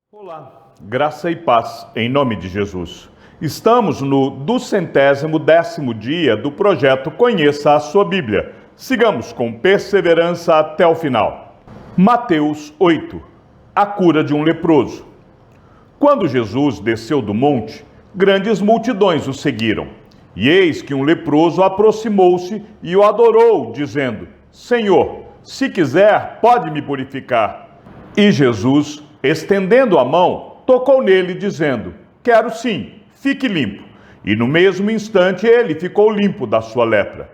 Olá, graça e paz em nome de Jesus. Estamos no 210º dia do projeto Conheça a Sua Bíblia. Sigamos com perseverança até o final. Mateus 8. A cura de um leproso. Quando Jesus desceu do monte, grandes multidões o seguiram. E eis que um leproso aproximou-se e o adorou, dizendo: Senhor, se quiser, pode me purificar. E Jesus, estendendo a mão, tocou nele, dizendo: Quero sim, fique limpo. E no mesmo instante ele ficou limpo da sua lepra.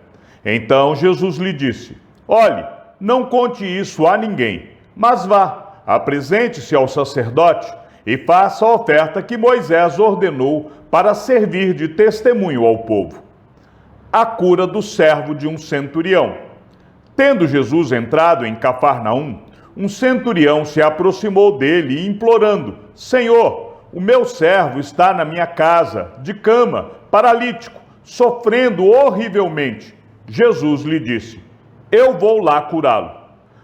Então Jesus lhe disse: Olhe, não conte isso a ninguém, mas vá, apresente-se ao sacerdote e faça a oferta que Moisés ordenou para servir de testemunho ao povo. A cura do servo de um centurião. Tendo Jesus entrado em Cafarnaum, um centurião se aproximou dele, implorando: Senhor, o meu servo está na minha casa, de cama, paralítico, sofrendo horrivelmente. Jesus lhe disse: Eu vou lá curá-lo.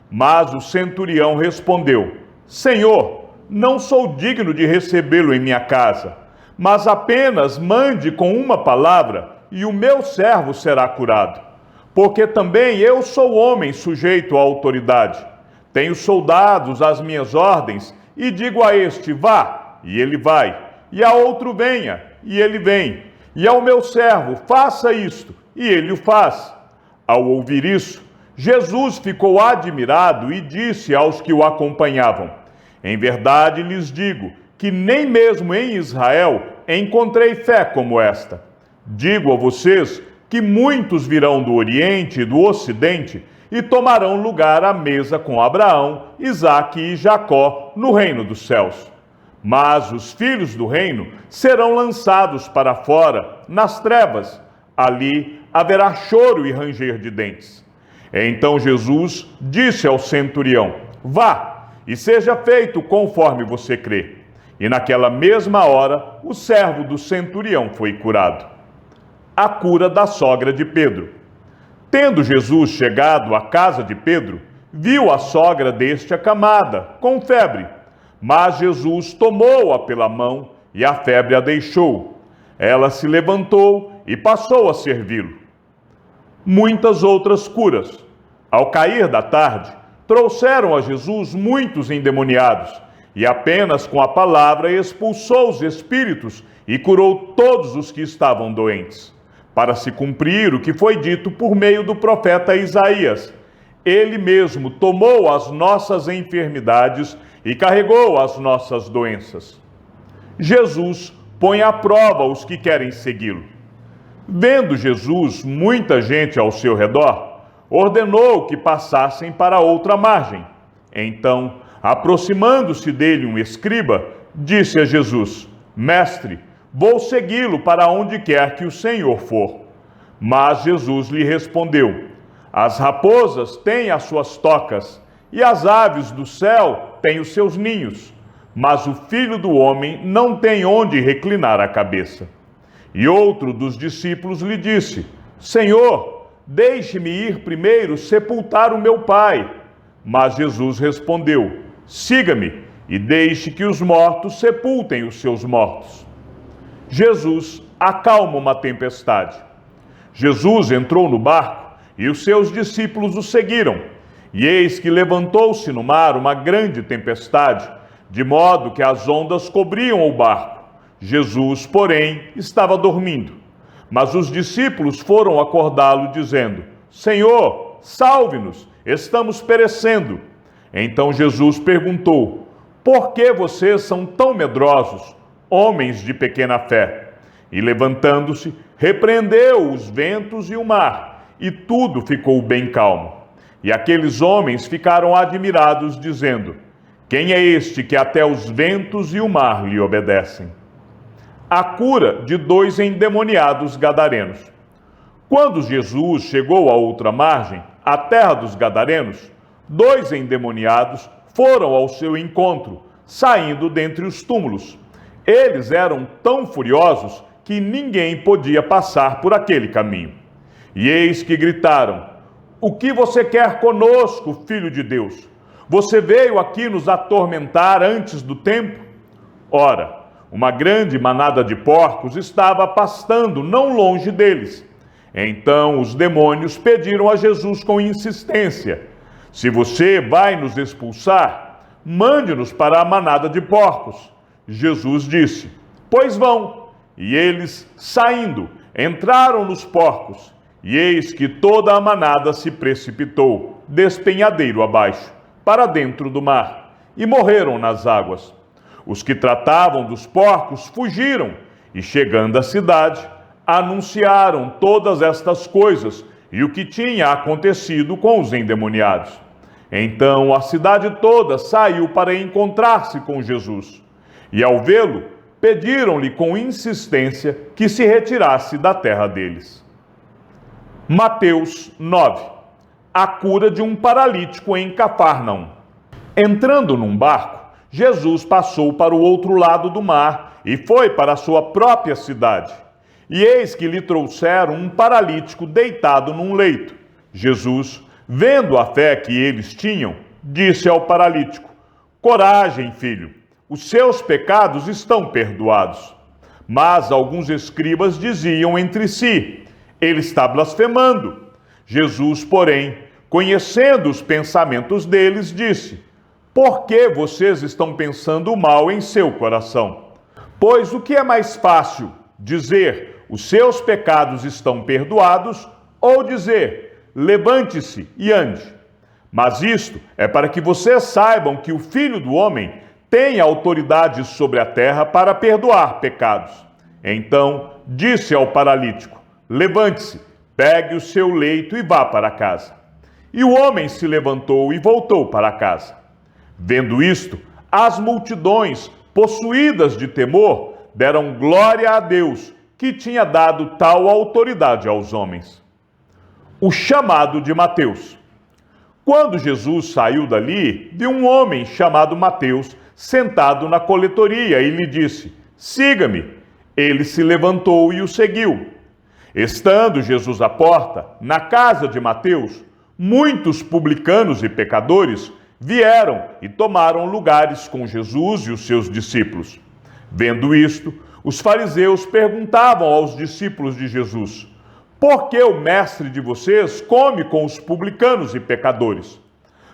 Mas o centurião respondeu: Senhor, não sou digno de recebê-lo em minha casa, mas apenas mande com uma palavra e o meu servo será curado. Porque também eu sou homem sujeito à autoridade. Tenho soldados às minhas ordens, e digo a este: vá, e ele vai, e a outro: venha, e ele vem, e ao meu servo: faça isto, e ele o faz. Ao ouvir isso, Jesus ficou admirado e disse aos que o acompanhavam: Em verdade lhes digo que nem mesmo em Israel encontrei fé como esta. Digo a vocês que muitos virão do Oriente e do Ocidente e tomarão lugar à mesa com Abraão, Isaque e Jacó no reino dos céus. Mas os filhos do reino serão lançados para fora, nas trevas. Ali haverá choro e ranger de dentes. Então Jesus disse ao centurião: Vá, e seja feito conforme você crê. E naquela mesma hora, o servo do centurião foi curado. A cura da sogra de Pedro. Tendo Jesus chegado à casa de Pedro, viu a sogra deste acamada, com febre. Mas Jesus tomou-a pela mão e a febre a deixou. Ela se levantou e passou a servi-lo. Muitas outras curas. Ao cair da tarde, trouxeram a Jesus muitos endemoniados, e apenas com a palavra expulsou os espíritos e curou todos os que estavam doentes. Para se cumprir o que foi dito por meio do profeta Isaías: Ele mesmo tomou as nossas enfermidades e carregou as nossas doenças. Jesus põe à prova os que querem segui-lo. Vendo Jesus muita gente ao seu redor, ordenou que passassem para outra margem. Então, aproximando-se dele um escriba, disse a Jesus: Mestre, vou segui-lo para onde quer que o Senhor for. Mas Jesus lhe respondeu: As raposas têm as suas tocas, e as aves do céu têm os seus ninhos, mas o Filho do Homem não tem onde reclinar a cabeça. E outro dos discípulos lhe disse: Senhor, deixe-me ir primeiro sepultar o meu pai. Mas Jesus respondeu: Siga-me, e deixe que os mortos sepultem os seus mortos. Jesus acalma uma tempestade. Jesus entrou no barco e os seus discípulos o seguiram. E eis que levantou-se no mar uma grande tempestade, de modo que as ondas cobriam o barco. Jesus, porém, estava dormindo. Mas os discípulos foram acordá-lo, dizendo: Senhor, salve-nos, estamos perecendo. Então Jesus perguntou: Por que vocês são tão medrosos, homens de pequena fé? E levantando-se, repreendeu os ventos e o mar, e tudo ficou bem calmo. E aqueles homens ficaram admirados, dizendo: Quem é este que até os ventos e o mar lhe obedecem? A cura de 2 endemoniados gadarenos. Quando Jesus chegou à outra margem, a terra dos gadarenos, 2 endemoniados foram ao seu encontro, saindo dentre os túmulos. Eles eram tão furiosos que ninguém podia passar por aquele caminho. E eis que gritaram: O que você quer conosco, Filho de Deus? Você veio aqui nos atormentar antes do tempo? Ora, uma grande manada de porcos estava pastando não longe deles. Então os demônios pediram a Jesus com insistência: se você vai nos expulsar, mande-nos para a manada de porcos. Jesus disse: pois vão. E eles, saindo, entraram nos porcos, e eis que toda a manada se precipitou, despenhadeiro abaixo, para dentro do mar, e morreram nas águas. Os que tratavam dos porcos fugiram, e chegando à cidade, anunciaram todas estas coisas e o que tinha acontecido com os endemoniados. Então a cidade toda saiu para encontrar-se com Jesus, e ao vê-lo, pediram-lhe com insistência que se retirasse da terra deles. Mateus 9. A cura de um paralítico em Cafarnaum. Entrando num barco, Jesus passou para o outro lado do mar e foi para a sua própria cidade. E eis que lhe trouxeram um paralítico deitado num leito. Jesus, vendo a fé que eles tinham, disse ao paralítico: coragem, filho, os seus pecados estão perdoados. Mas alguns escribas diziam entre si: ele está blasfemando. Jesus, porém, conhecendo os pensamentos deles, disse: por que vocês estão pensando mal em seu coração? Pois o que é mais fácil, dizer: os seus pecados estão perdoados, ou dizer: levante-se e ande? Mas isto é para que vocês saibam que o Filho do Homem tem autoridade sobre a terra para perdoar pecados. Então disse ao paralítico: levante-se, pegue o seu leito e vá para casa. E o homem se levantou e voltou para casa. Vendo isto, as multidões, possuídas de temor, deram glória a Deus, que tinha dado tal autoridade aos homens. O chamado de Mateus. Quando Jesus saiu dali, viu um homem chamado Mateus sentado na coletoria e lhe disse: siga-me. Ele se levantou e o seguiu. Estando Jesus à porta, na casa de Mateus, muitos publicanos e pecadores vieram e tomaram lugares com Jesus e os seus discípulos. Vendo isto, os fariseus perguntavam aos discípulos de Jesus: por que o mestre de vocês come com os publicanos e pecadores?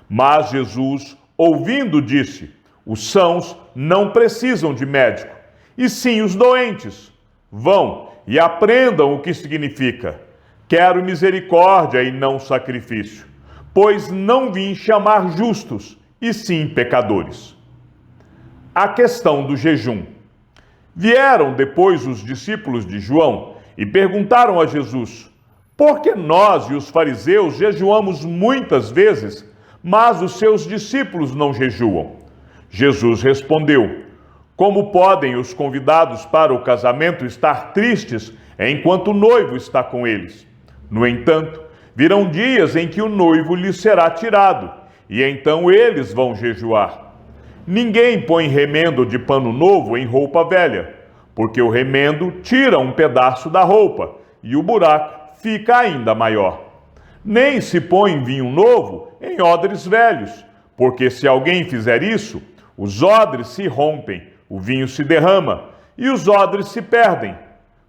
Mas Jesus, ouvindo, disse: os sãos não precisam de médico, e sim os doentes. Vão e aprendam o que significa: quero misericórdia e não sacrifício, pois não vim chamar justos, e sim pecadores. A questão do jejum. Vieram depois os discípulos de João e perguntaram a Jesus: por que nós e os fariseus jejuamos muitas vezes, mas os seus discípulos não jejuam? Jesus respondeu: como podem os convidados para o casamento estar tristes enquanto o noivo está com eles? No entanto, virão dias em que o noivo lhes será tirado, e então eles vão jejuar. Ninguém põe remendo de pano novo em roupa velha, porque o remendo tira um pedaço da roupa, e o buraco fica ainda maior. Nem se põe vinho novo em odres velhos, porque se alguém fizer isso, os odres se rompem, o vinho se derrama, e os odres se perdem.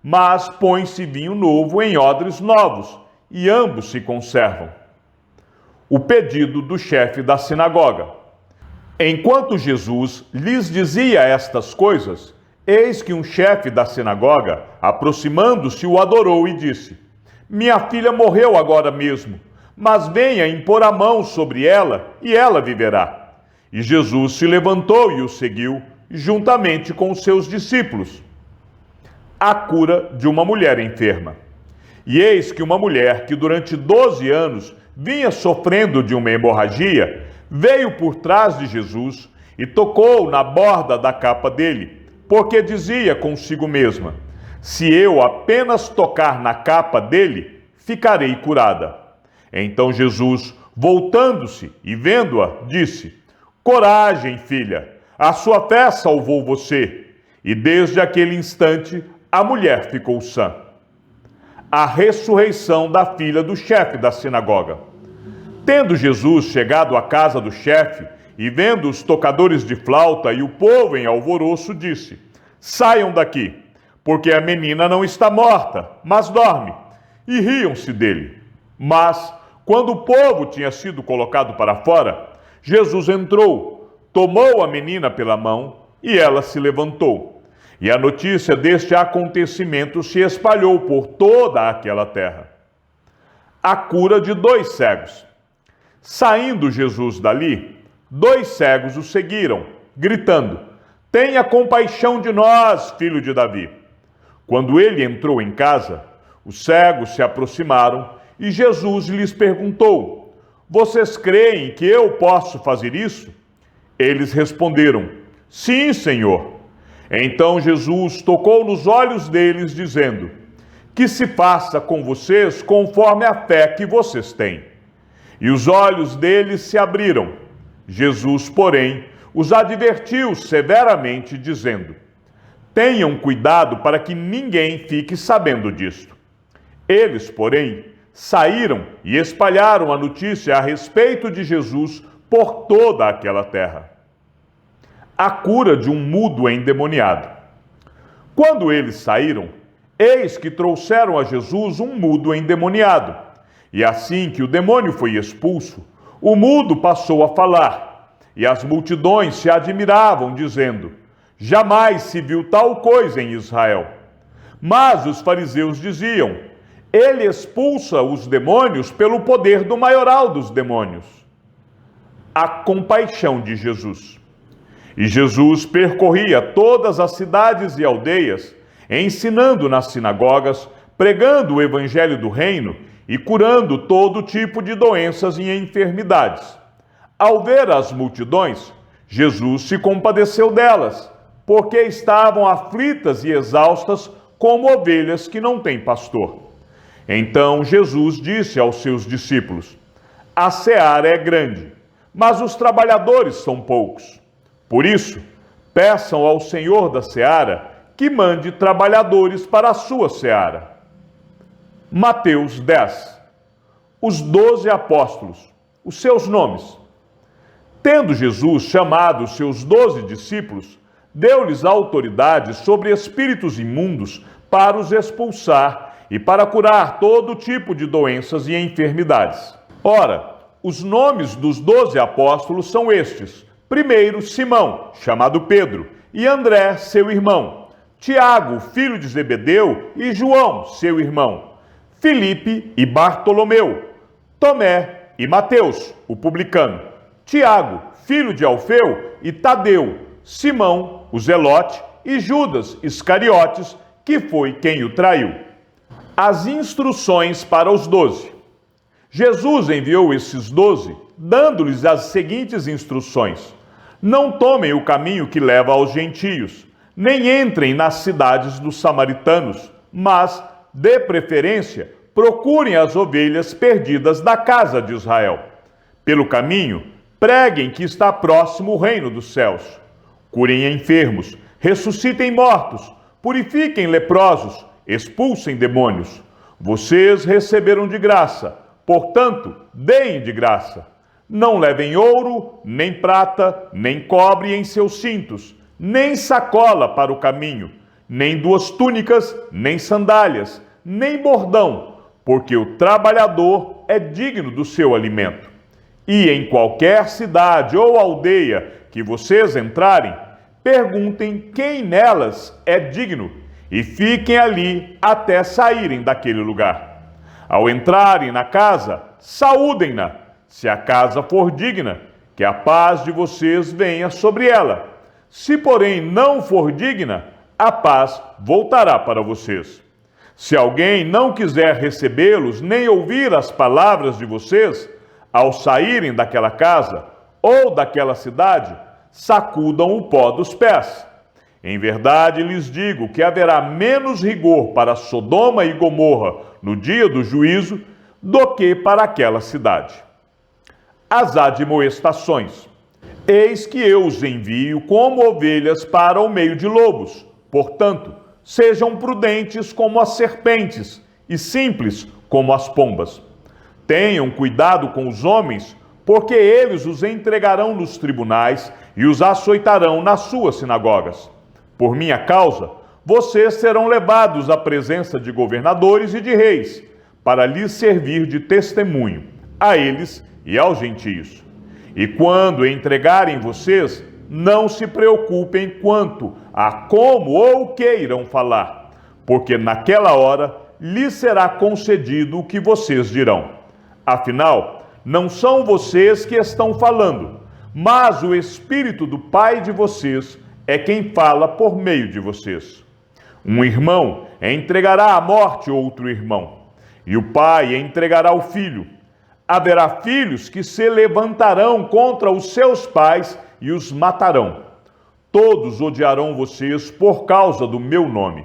Mas põe-se vinho novo em odres novos, e ambos se conservam. O pedido do chefe da sinagoga. Enquanto Jesus lhes dizia estas coisas, eis que um chefe da sinagoga, aproximando-se, o adorou e disse: minha filha morreu agora mesmo, mas venha impor a mão sobre ela e ela viverá. E Jesus se levantou e o seguiu, juntamente com os seus discípulos. A cura de uma mulher enferma. E eis que uma mulher que durante 12 anos vinha sofrendo de uma hemorragia, veio por trás de Jesus e tocou na borda da capa dele, porque dizia consigo mesma: se eu apenas tocar na capa dele, ficarei curada. Então Jesus, voltando-se e vendo-a, disse: coragem, filha, a sua fé salvou você. E desde aquele instante, a mulher ficou sã. A ressurreição da filha do chefe da sinagoga. Tendo Jesus chegado à casa do chefe e vendo os tocadores de flauta e o povo em alvoroço, disse: Saiam daqui, porque a menina não está morta, mas dorme. E riam-se dele. Mas, quando o povo tinha sido colocado para fora, Jesus entrou, tomou a menina pela mão e ela se levantou. E a notícia deste acontecimento se espalhou por toda aquela terra. A cura de 2 cegos. Saindo Jesus dali, 2 cegos o seguiram, gritando: Tenha compaixão de nós, filho de Davi. Quando ele entrou em casa, os cegos se aproximaram e Jesus lhes perguntou: Vocês creem que eu posso fazer isso? Eles responderam: Sim, Senhor. Então Jesus tocou nos olhos deles, dizendo: Que se faça com vocês conforme a fé que vocês têm. E os olhos deles se abriram. Jesus, porém, os advertiu severamente, dizendo: Tenham cuidado para que ninguém fique sabendo disto. Eles, porém, saíram e espalharam a notícia a respeito de Jesus por toda aquela terra. A cura de um mudo endemoniado. Quando eles saíram, eis que trouxeram a Jesus um mudo endemoniado. E assim que o demônio foi expulso, o mudo passou a falar. E as multidões se admiravam, dizendo: Jamais se viu tal coisa em Israel. Mas os fariseus diziam: Ele expulsa os demônios pelo poder do maioral dos demônios. A compaixão de Jesus. E Jesus percorria todas as cidades e aldeias, ensinando nas sinagogas, pregando o evangelho do reino e curando todo tipo de doenças e enfermidades. Ao ver as multidões, Jesus se compadeceu delas, porque estavam aflitas e exaustas como ovelhas que não têm pastor. Então Jesus disse aos seus discípulos: A seara é grande, mas os trabalhadores são poucos. Por isso, peçam ao Senhor da seara que mande trabalhadores para a sua seara. Mateus 10. Os 12 apóstolos, os seus nomes. Tendo Jesus chamado os seus 12 discípulos, deu-lhes autoridade sobre espíritos imundos para os expulsar e para curar todo tipo de doenças e enfermidades. Ora, os nomes dos 12 apóstolos são estes: primeiro, Simão, chamado Pedro, e André, seu irmão, Tiago, filho de Zebedeu, e João, seu irmão, Filipe e Bartolomeu, Tomé e Mateus, o publicano, Tiago, filho de Alfeu, e Tadeu, Simão, o zelote, e Judas Iscariotes, que foi quem o traiu. As instruções para os 12. Jesus enviou esses 12, dando-lhes as seguintes instruções: Não tomem o caminho que leva aos gentios, nem entrem nas cidades dos samaritanos, mas, de preferência, procurem as ovelhas perdidas da casa de Israel. Pelo caminho, preguem que está próximo o reino dos céus. Curem enfermos, ressuscitem mortos, purifiquem leprosos, expulsem demônios. Vocês receberam de graça, portanto, deem de graça. Não levem ouro, nem prata, nem cobre em seus cintos, nem sacola para o caminho, nem 2 túnicas, nem sandálias, nem bordão, porque o trabalhador é digno do seu alimento. E em qualquer cidade ou aldeia que vocês entrarem, perguntem quem nelas é digno e fiquem ali até saírem daquele lugar. Ao entrarem na casa, saúdem-na. Se a casa for digna, que a paz de vocês venha sobre ela. Se, porém, não for digna, a paz voltará para vocês. Se alguém não quiser recebê-los, nem ouvir as palavras de vocês, ao saírem daquela casa ou daquela cidade, sacudam o pó dos pés. Em verdade lhes digo que haverá menos rigor para Sodoma e Gomorra no dia do juízo do que para aquela cidade. As admoestações. Eis que eu os envio como ovelhas para o meio de lobos. Portanto, sejam prudentes como as serpentes e simples como as pombas. Tenham cuidado com os homens, porque eles os entregarão nos tribunais e os açoitarão nas suas sinagogas. Por minha causa, vocês serão levados à presença de governadores e de reis, para lhes servir de testemunho, a eles e aos gentios. E quando entregarem vocês, não se preocupem quanto a como ou o que irão falar, porque naquela hora lhes será concedido o que vocês dirão. Afinal, não são vocês que estão falando, mas o Espírito do Pai de vocês é quem fala por meio de vocês. Um irmão entregará à morte outro irmão, e o pai entregará o filho. Haverá filhos que se levantarão contra os seus pais e os matarão. Todos odiarão vocês por causa do meu nome.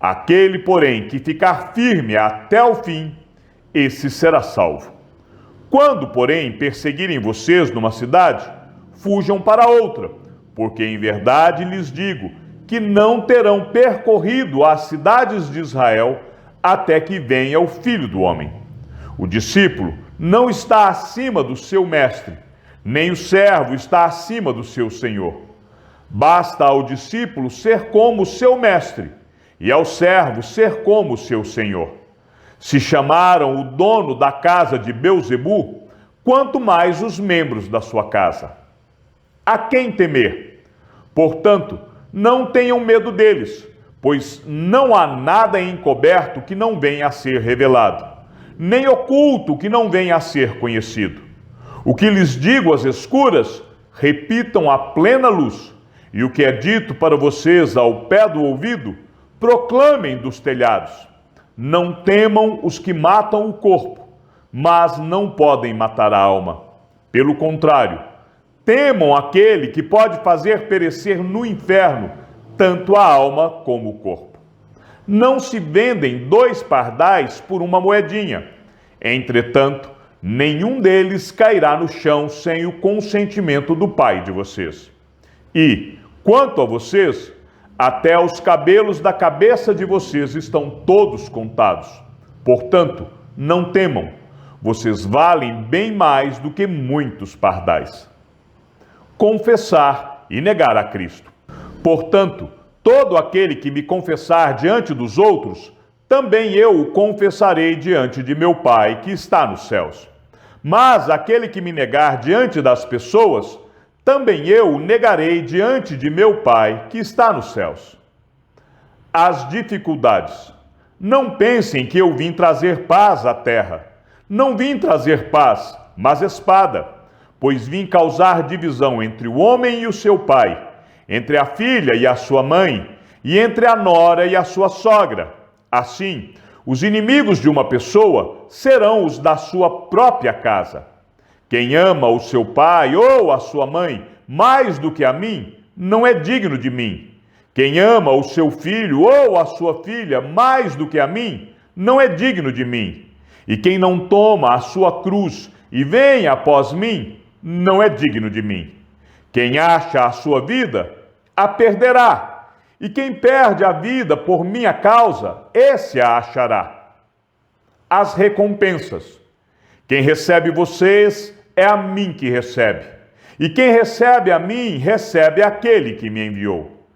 Aquele, porém, que ficar firme até o fim, esse será salvo. Quando, porém, perseguirem vocês numa cidade, fujam para outra, porque em verdade lhes digo que não terão percorrido as cidades de Israel até que venha o Filho do Homem. O discípulo não está acima do seu mestre, nem o servo está acima do seu senhor. Basta ao discípulo ser como o seu mestre, e ao servo ser como o seu senhor. Se chamaram o dono da casa de Belzebu, quanto mais os membros da sua casa. A quem temer? Portanto, não tenham medo deles, pois não há nada encoberto que não venha a ser revelado, nem oculto que não venha a ser conhecido. O que lhes digo às escuras, repitam à plena luz, e o que é dito para vocês ao pé do ouvido, proclamem dos telhados. Não temam os que matam o corpo, mas não podem matar a alma. Pelo contrário, temam aquele que pode fazer perecer no inferno tanto a alma como o corpo. Não se vendem 2 pardais por uma moedinha. Entretanto, nenhum deles cairá no chão sem o consentimento do Pai de vocês. E, quanto a vocês, até os cabelos da cabeça de vocês estão todos contados. Portanto, não temam, vocês valem bem mais do que muitos pardais. Confessar e negar a Cristo. Portanto, todo aquele que me confessar diante dos outros, também eu o confessarei diante de meu Pai que está nos céus. Mas aquele que me negar diante das pessoas, também eu o negarei diante de meu Pai que está nos céus. As dificuldades. Não pensem que eu vim trazer paz à terra. Não vim trazer paz, mas espada, pois vim causar divisão entre o homem e o seu pai, entre a filha e a sua mãe, e entre a nora e a sua sogra. Assim, os inimigos de uma pessoa serão os da sua própria casa. Quem ama o seu pai ou a sua mãe mais do que a mim, não é digno de mim. Quem ama o seu filho ou a sua filha mais do que a mim, não é digno de mim. E quem não toma a sua cruz e vem após mim, não é digno de mim. Quem acha a sua vida, a perderá. E quem perde a vida por minha causa, esse a achará. As recompensas. Quem recebe vocês, é a mim que recebe. E quem recebe a mim, recebe aquele que me enviou.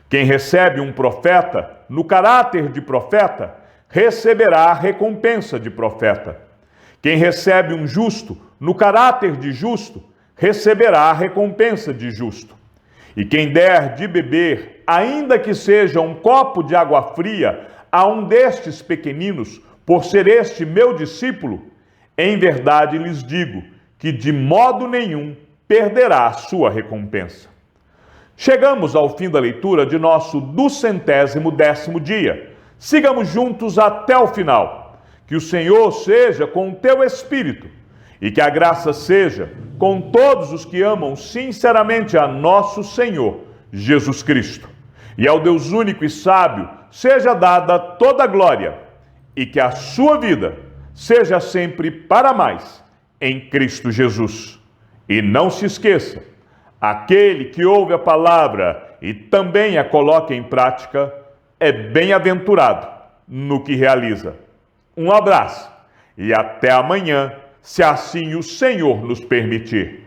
Quem recebe um profeta, no caráter de profeta, receberá a recompensa de profeta. Quem recebe um justo, no caráter de justo, receberá a recompensa de justo. E quem der de beber, ainda que seja um copo de água fria, a um destes pequeninos, por ser este meu discípulo, em verdade lhes digo que de modo nenhum perderá a sua recompensa. Chegamos ao fim da leitura de nosso 210º dia. Sigamos juntos até o final. Que o Senhor seja com o teu espírito e que a graça seja com todos os que amam sinceramente a nosso Senhor Jesus Cristo. E ao Deus único e sábio seja dada toda a glória e que a sua vida seja sempre para mais em Cristo Jesus. E não se esqueça, aquele que ouve a palavra e também a coloca em prática é bem-aventurado no que realiza. Um abraço e até amanhã, se assim o Senhor nos permitir.